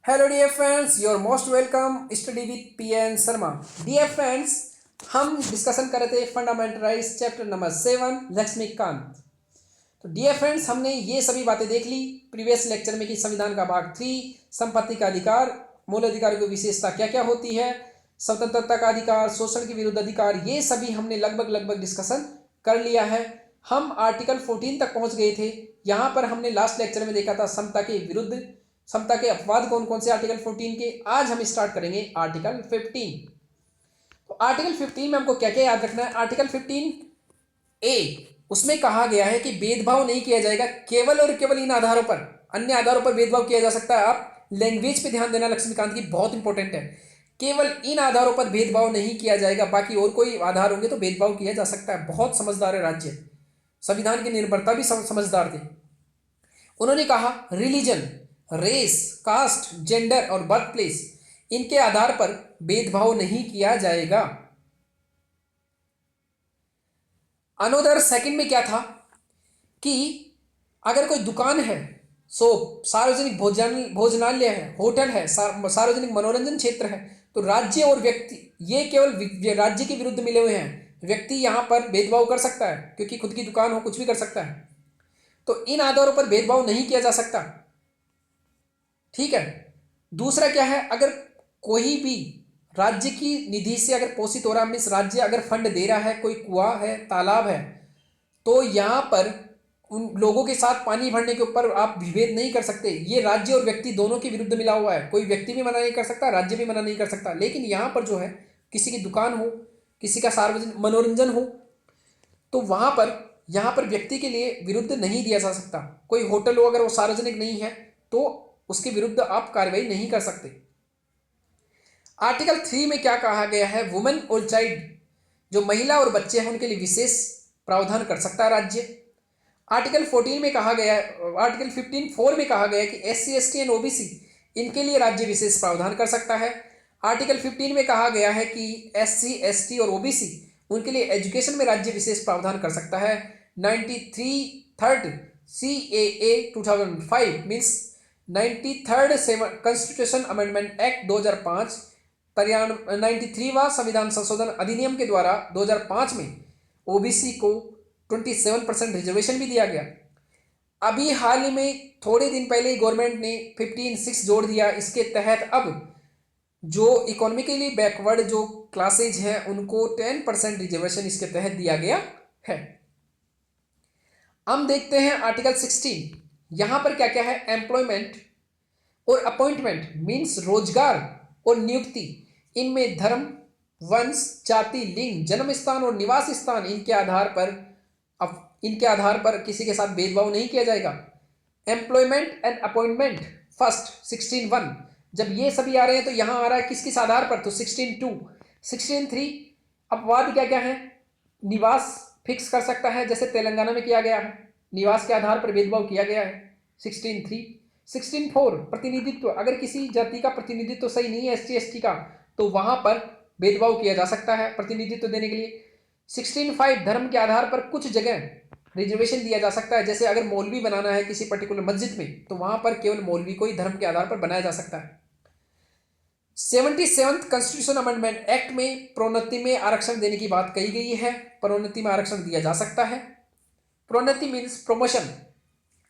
Hello dear friends, your most welcome study with P N Sharma. Dear friends, हम discussion कर रहे थे fundamental rights chapter number 7 Laxmikanth. तो dear friends, हमने ये सभी बातें देख ली प्रीवियस लेक्चर में कि संविधान का भाग 3, संपत्ति का अधिकार, मूल अधिकार की विशेषता क्या क्या होती है, स्वतंत्रता का अधिकार, शोषण के विरुद्ध अधिकार, ये सभी हमने लगभग डिस्कशन कर लिया है। हम आर्टिकल 14 तक पहुंच गए थे। यहाँ पर हमने लास्ट लेक्चर में देखा था समता के विरुद्ध, समता के अपवाद कौन कौन से आर्टिकल 14 के। आज हम स्टार्ट करेंगे आर्टिकल 15। तो आर्टिकल 15 में हमको क्या क्या याद रखना है। आर्टिकल 15 ए, उसमें कहा गया है कि भेदभाव नहीं किया जाएगा केवल और केवल इन आधारों पर, अन्य आधारों पर भेदभाव किया जा सकता है। आप लैंग्वेज पे ध्यान देना लक्ष्मीकांत की, बहुत इंपॉर्टेंट है। केवल इन आधारों पर भेदभाव नहीं किया जाएगा, बाकी और कोई आधार होंगे तो भेदभाव किया जा सकता है। बहुत समझदार है राज्य, संविधान की निर्भरता भी समझदार थे। उन्होंने कहा रिलीजन, रेस, कास्ट, जेंडर और बर्थ प्लेस, इनके आधार पर भेदभाव नहीं किया जाएगा। अनोदर सेकंड में क्या था कि अगर कोई दुकान है, सार्वजनिक भोजनालय है, होटल है, सार्वजनिक मनोरंजन क्षेत्र है, तो राज्य और व्यक्ति, ये केवल राज्य के विरुद्ध मिले हुए हैं। व्यक्ति यहां पर भेदभाव कर सकता है क्योंकि खुद की दुकान हो, कुछ भी कर सकता है। तो इन आधारों पर भेदभाव नहीं किया जा सकता। ठीक है। दूसरा क्या है, अगर कोई भी राज्य की निधि से अगर पोषित हो रहा, मीन्स राज्य अगर फंड दे रहा है, कोई कुआं है, तालाब है, तो यहां पर उन लोगों के साथ पानी भरने के ऊपर आप विभेद नहीं कर सकते। ये राज्य और व्यक्ति दोनों के विरुद्ध मिला हुआ है। कोई व्यक्ति भी मना नहीं कर सकता, राज्य भी मना नहीं कर सकता। लेकिन यहां पर जो है, किसी की दुकान हो, किसी का सार्वजनिक मनोरंजन हो, तो वहां पर यहां पर व्यक्ति के लिए विरुद्ध नहीं दिया जा सकता। कोई होटल हो, अगर वो सार्वजनिक नहीं है तो उसके विरुद्ध आप कार्रवाई नहीं कर सकते। आर्टिकल 3 में क्या कहा गया है, वुमेन और चाइल्ड, जो महिला और बच्चे हैं, उनके लिए विशेष प्रावधान कर सकता है राज्य। आर्टिकल 14 में कहा गया है, आर्टिकल 15(4) में कहा गया है कि SC ST एंड OBC, इनके लिए राज्य विशेष प्रावधान कर सकता है। आर्टिकल 15 में कहा गया है कि SC ST और OBC, उनके लिए एजुकेशन में राज्य विशेष प्रावधान कर सकता है। 93rd CAA 2005 means 93rd constitution amendment act 2005, 93वां संविधान संशोधन अधिनियम के द्वारा 2005 में ओबीसी को 27% रिजर्वेशन भी दिया गया। अभी हाल ही में थोड़े दिन पहले गवर्नमेंट ने 15(6) जोड़ दिया। इसके तहत अब जो इकोनॉमिकली बैकवर्ड जो क्लासेज हैं, उनको 10% रिजर्वेशन इसके तहत दिया गया है। हम देखते हैं आर्टिकल 16। यहां पर क्या क्या है, एम्प्लॉयमेंट और अपॉइंटमेंट मीन्स रोजगार और नियुक्ति, इनमें धर्म, वंश, जाति, लिंग, जन्म स्थान और निवास स्थान, इनके आधार पर किसी के साथ भेदभाव नहीं किया जाएगा। एम्प्लॉयमेंट एंड अपॉइंटमेंट फर्स्ट 16(1), जब ये सभी आ रहे हैं तो यहां आ रहा है किस किस आधार पर, तो 16(2), 16(3) अपवाद क्या क्या है, निवास फिक्स कर सकता है, जैसे तेलंगाना में किया गया है, निवास के आधार पर भेदभाव किया गया है 16(3). 16(4) प्रतिनिधित्व, अगर किसी जाति का प्रतिनिधित्व सही नहीं है SC ST का, तो वहां पर भेदभाव किया जा सकता है प्रतिनिधित्व देने के लिए। 16(5) धर्म के आधार पर कुछ जगह रिजर्वेशन दिया जा सकता है, जैसे अगर मौलवी बनाना है किसी पर्टिकुलर मस्जिद में, तो वहां पर केवल मौलवी को ही धर्म के आधार पर बनाया जा सकता है। 77th कॉन्स्टिट्यूशन अमेंडमेंट एक्ट में प्रोन्नति में आरक्षण देने की बात कही गई है। प्रोन्नति में आरक्षण दिया जा सकता है। प्रोन्नति मीन्स प्रमोशन।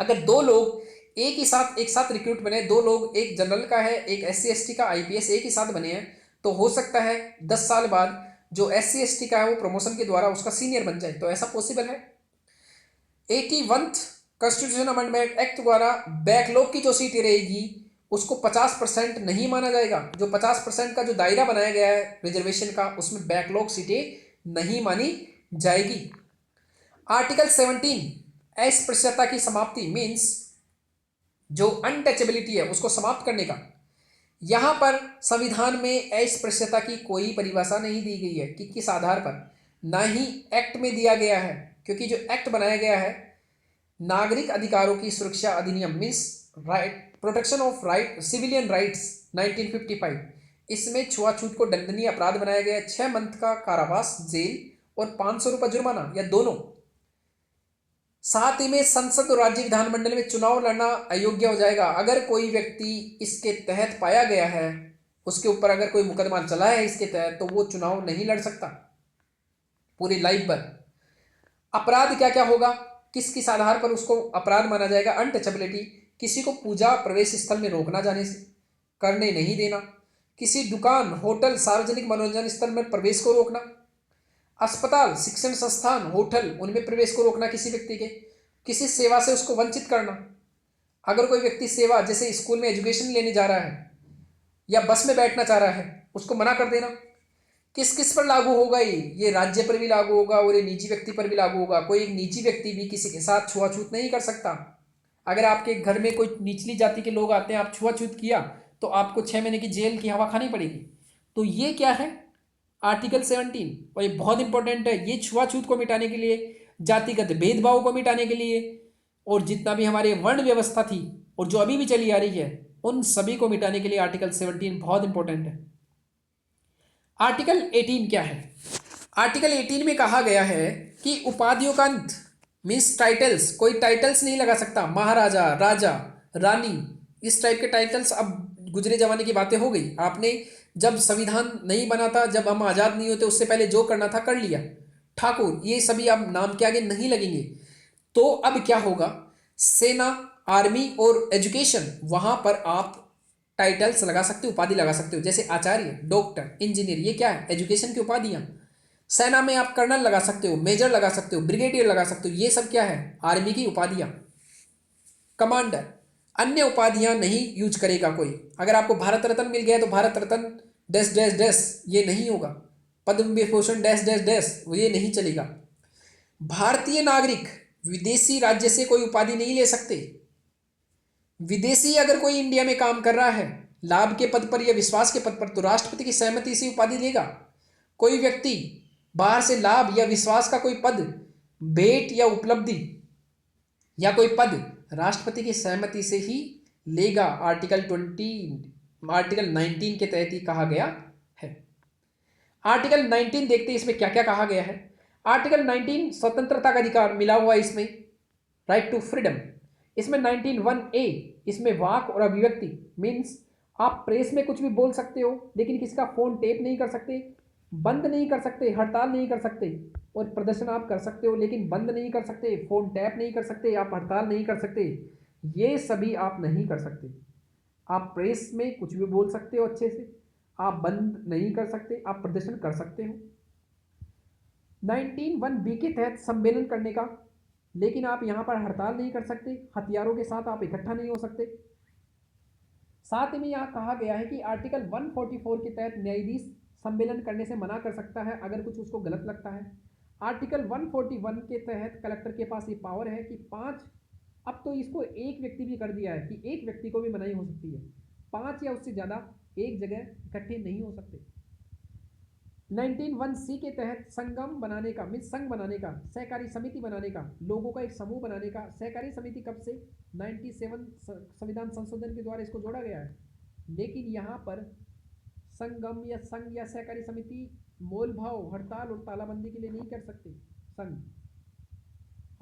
अगर दो लोग एक साथ रिक्रूट बने, दो लोग, एक जनरल का है, एक SC ST का IPS, एक ही साथ बने हैं, तो हो सकता है 10 साल बाद जो SC ST का है वो प्रमोशन के द्वारा उसका सीनियर बन जाए, तो ऐसा पॉसिबल है। 81th कॉन्स्टिट्यूशन अमेंडमेंट एक्ट द्वारा बैकलॉग की जो सीटें रहेगी उसको 50% नहीं माना जाएगा। जो 50% का जो दायरा बनाया गया है रिजर्वेशन का, उसमें बैकलॉग सीटें नहीं मानी जाएगी। आर्टिकल 17 अस्पृश्यता की समाप्ति मीन्स जो अनटचेबिलिटी है उसको समाप्त करने का। यहां पर संविधान में अस्पृश्यता की कोई परिभाषा नहीं दी गई है कि किस आधार पर, ना ही एक्ट में दिया गया है, क्योंकि जो एक्ट बनाया गया है नागरिक अधिकारों की सुरक्षा अधिनियम means right protection of right civilian rights 1955, इसमें छुआछूत को दंडनीय अपराध बनाया गया है। 6 मंथ का कारावास, जेल और 500 रुपये जुर्माना या दोनों। साथ ही में संसद और राज्य विधानमंडल में चुनाव लड़ना अयोग्य हो जाएगा अगर कोई व्यक्ति इसके तहत पाया गया है, उसके ऊपर अगर कोई मुकदमा चला है इसके तहत, तो वो चुनाव नहीं लड़ सकता पूरी लाइफ भर। अपराध क्या क्या होगा, किस किस आधार पर उसको अपराध माना जाएगा? अनटचेबिलिटी, किसी को पूजा प्रवेश स्थल में रोकना जाने से करने नहीं देना, किसी दुकान होटल सार्वजनिक मनोरंजन स्थल में प्रवेश को रोकना, अस्पताल शिक्षण संस्थान होटल उनमें प्रवेश को रोकना किसी व्यक्ति के, किसी सेवा से उसको वंचित करना। अगर कोई व्यक्ति सेवा जैसे स्कूल में एजुकेशन लेने जा रहा है या बस में बैठना चाह रहा है, उसको मना कर देना। किस किस पर लागू होगा? ये राज्य पर भी लागू होगा और ये निजी व्यक्ति पर भी लागू होगा। कोई एक निजी व्यक्ति भी किसी के साथ छुआछूत नहीं कर सकता। अगर आपके घर में कोई निचली जाति के लोग आते हैं, आप छुआछूत किया तो आपको 6 महीने की जेल की हवा खानी पड़ेगी। तो ये क्या है? आर्टिकल 17, और ये बहुत इंपॉर्टेंट है। ये छुआछूत को मिटाने के लिए, जातिगत भेदभाव को मिटाने के लिए, और जितना भी हमारे वर्ण व्यवस्था थी और जो अभी भी चली आ रही है, उन सभी को मिटाने के लिए आर्टिकल 17 बहुत इंपॉर्टेंट है। आर्टिकल 18 क्या है? आर्टिकल 18 में कहा गया है कि उपाधियों का अंत, मीन्स टाइटल्स, कोई टाइटल्स नहीं लगा सकता। महाराजा, राजा, रानी, इस टाइप के टाइटल्स अब गुजरे जमाने की बातें हो गई। आपने जब संविधान नहीं बना था, जब हम आज़ाद नहीं होते, उससे पहले जो करना था कर लिया। ठाकुर, ये सभी अब नाम के आगे नहीं लगेंगे। तो अब क्या होगा? सेना, आर्मी और एजुकेशन, वहां पर आप टाइटल्स लगा सकते हो, उपाधि लगा सकते हो। जैसे आचार्य, डॉक्टर, इंजीनियर, ये क्या है? एजुकेशन की उपाधियां। सेना में आप कर्नल लगा सकते हो, मेजर लगा सकते हो, ब्रिगेडियर लगा सकते हो, ये सब क्या है? आर्मी की उपाधियां। कमांडर, अन्य उपाधियां नहीं यूज करेगा कोई। अगर आपको भारत रत्न मिल गया तो Bharat Ratna dash dash dash, ये नहीं होगा। Padma Vibhushan dash dash dash, ये नहीं चलेगा। भारतीय नागरिक विदेशी राज्य से कोई उपाधि नहीं ले सकते। विदेशी अगर कोई इंडिया में काम कर रहा है लाभ के पद पर या विश्वास के पद पर, तो राष्ट्रपति की सहमति से उपाधि लेगा। कोई व्यक्ति बाहर से लाभ या विश्वास का कोई पद, भेंट या उपलब्धि या कोई पद राष्ट्रपति की सहमति से ही लेगा। आर्टिकल 19 के तहत ही कहा गया है। आर्टिकल 19 देखते हैं इसमें क्या क्या कहा गया है। आर्टिकल 19 स्वतंत्रता का अधिकार मिला हुआ है इसमें, राइट टू फ्रीडम। इसमें 19(1)(a), इसमें वाक और अभिव्यक्ति, मीन्स आप प्रेस में कुछ भी बोल सकते हो, लेकिन किसी का फोन टेप नहीं कर सकते, बंद नहीं कर सकते, हड़ताल नहीं कर सकते। और प्रदर्शन आप कर सकते हो लेकिन बंद नहीं कर सकते, फोन टैप नहीं कर सकते, आप हड़ताल नहीं कर सकते, ये सभी आप नहीं कर सकते। आप प्रेस में कुछ भी बोल सकते हो अच्छे से, आप बंद नहीं कर सकते, आप प्रदर्शन कर सकते हो। 19(1)(b) के तहत सम्मेलन करने का, लेकिन आप यहाँ पर हड़ताल नहीं कर सकते, हथियारों के साथ आप इकट्ठा नहीं हो सकते। साथ ही में यहाँ कहा गया है कि आर्टिकल 144 के तहत न्यायाधीश सम्मेलन करने से मना कर सकता है अगर कुछ उसको गलत लगता है। आर्टिकल 141 के तहत कलेक्टर के पास ये पावर है कि 5, अब तो इसको एक व्यक्ति भी कर दिया है कि एक व्यक्ति को भी मनाही हो सकती है, 5 या उससे ज़्यादा एक जगह इकट्ठे नहीं हो सकते। 19(1)(c) के तहत संगम बनाने का, मीन्स संघ बनाने का, सहकारी समिति बनाने का, लोगों का एक समूह बनाने का। सहकारी समिति कब से? 97 संविधान संशोधन के द्वारा इसको जोड़ा गया है। लेकिन यहाँ पर संगम या संघ या सहकारी समिति मोल भाव, हड़ताल और तालाबंदी के लिए नहीं कर सकते संघ।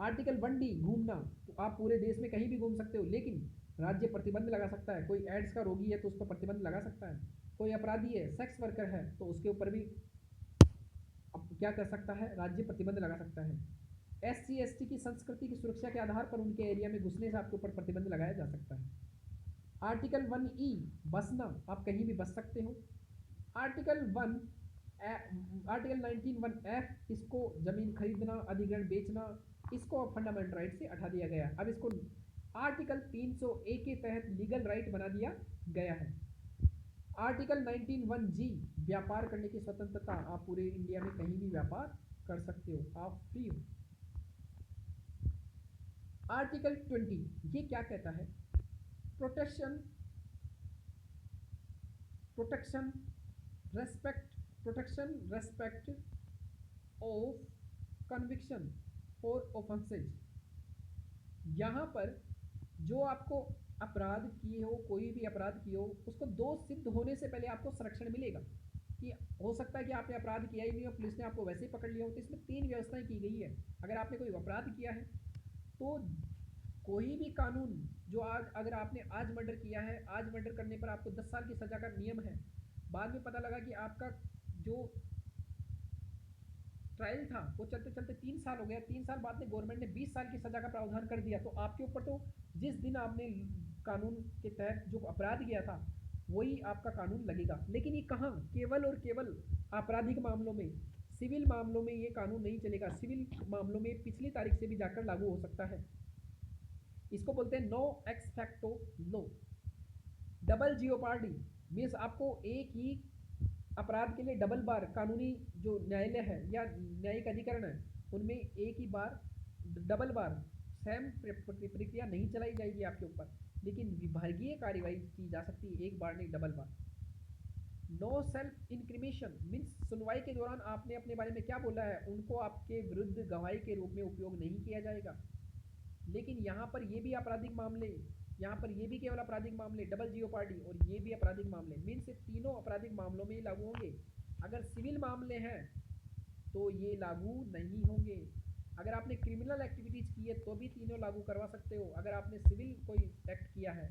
आर्टिकल 1D घूमना, तो आप पूरे देश में कहीं भी घूम सकते हो, लेकिन राज्य प्रतिबंध लगा सकता है। कोई एड्स का रोगी है तो उस पर प्रतिबंध लगा सकता है। कोई अपराधी है, सेक्स वर्कर है, तो उसके ऊपर भी अब क्या कर सकता है? राज्य प्रतिबंध लगा सकता है। SC/ST की संस्कृति की सुरक्षा के आधार पर उनके एरिया में घुसने से आपके ऊपर प्रतिबंध लगाया जा सकता है। आर्टिकल 1E बसना, आप कहीं भी बस सकते हो। आर्टिकल 19(1)(f), इसको जमीन खरीदना, अधिग्रहण बेचना, इसको फंडामेंटल राइट से हटा दिया गया। अब इसको आर्टिकल 300A के तहत लीगल राइट बना दिया गया है। आर्टिकल 19(1)(g), व्यापार करने की स्वतंत्रता, आप पूरे इंडिया में कहीं भी व्यापार कर सकते हो, आप फ्री हो। आर्टिकल 20 ये क्या कहता है? Protection respect of conviction for offences. यहाँ पर जो आपको अपराध किए हो, कोई भी अपराध किए हो, उसको दोष सिद्ध होने से पहले आपको संरक्षण मिलेगा। कि हो सकता है कि आपने अपराध किया ही नहीं हो, पुलिस ने आपको वैसे ही पकड़ लिया हो। तो इसमें 3 व्यवस्थाएं की गई है। अगर आपने कोई अपराध किया है तो कोई भी कानून जो आज अगर आपने आज मर्डर किया है, आज मर्डर करने पर आपको 10 साल की सज़ा का नियम है, बाद में पता लगा कि आपका जो ट्रायल था वो चलते चलते 3 साल हो गया, 3 साल बाद में गवर्नमेंट ने 20 साल की सज़ा का प्रावधान कर दिया, तो आपके ऊपर तो जिस दिन आपने कानून के तहत जो अपराध किया था वही आपका कानून लगेगा। लेकिन ये कहाँ, केवल और केवल आपराधिक मामलों में, सिविल मामलों में ये कानून नहीं चलेगा। सिविल मामलों में पिछली तारीख से भी जाकर लागू हो सकता है। इसको बोलते हैं नो एक्स फैक्टो लो। डबल जियोपार्डी मीन्स आपको एक ही अपराध के लिए डबल बार कानूनी जो न्यायालय है या न्यायिक अधिकरण है उनमें एक ही बार डबल बार सेम प्रक्रिया नहीं चलाई जाएगी आपके ऊपर, लेकिन विभागीय कार्यवाही की जा सकती है एक बार नहीं डबल बार। नो सेल्फ इंक्रिमेशन मीन्स सुनवाई के दौरान आपने अपने बारे में क्या बोला है उनको आपके विरुद्ध गवाही के रूप में उपयोग नहीं किया जाएगा। लेकिन यहाँ पर ये भी आपराधिक मामले, यहाँ पर ये भी केवल आपराधिक मामले, डबल जियोपार्डी और ये भी आपराधिक मामले मीन्स तीनों आपराधिक मामलों में ही लागू होंगे। अगर सिविल मामले हैं तो ये लागू नहीं होंगे। अगर आपने क्रिमिनल एक्टिविटीज़ की है तो भी तीनों लागू करवा सकते हो। अगर आपने सिविल कोई एक्ट किया है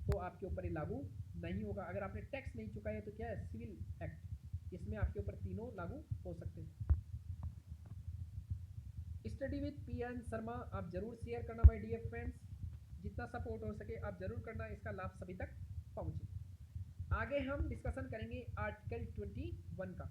तो आपके ऊपर ये लागू नहीं होगा। अगर आपने टैक्स नहीं चुकाया है तो क्या है, सिविल एक्ट, इसमें आपके ऊपर तीनों लागू हो सकते हैं। स्टडी विद पीएन शर्मा आप जरूर शेयर करना माय डियर फ्रेंड्स, जितना सपोर्ट हो सके आप जरूर करना, इसका लाभ सभी तक पहुंचे। आगे हम डिस्कशन करेंगे आर्टिकल 21 का।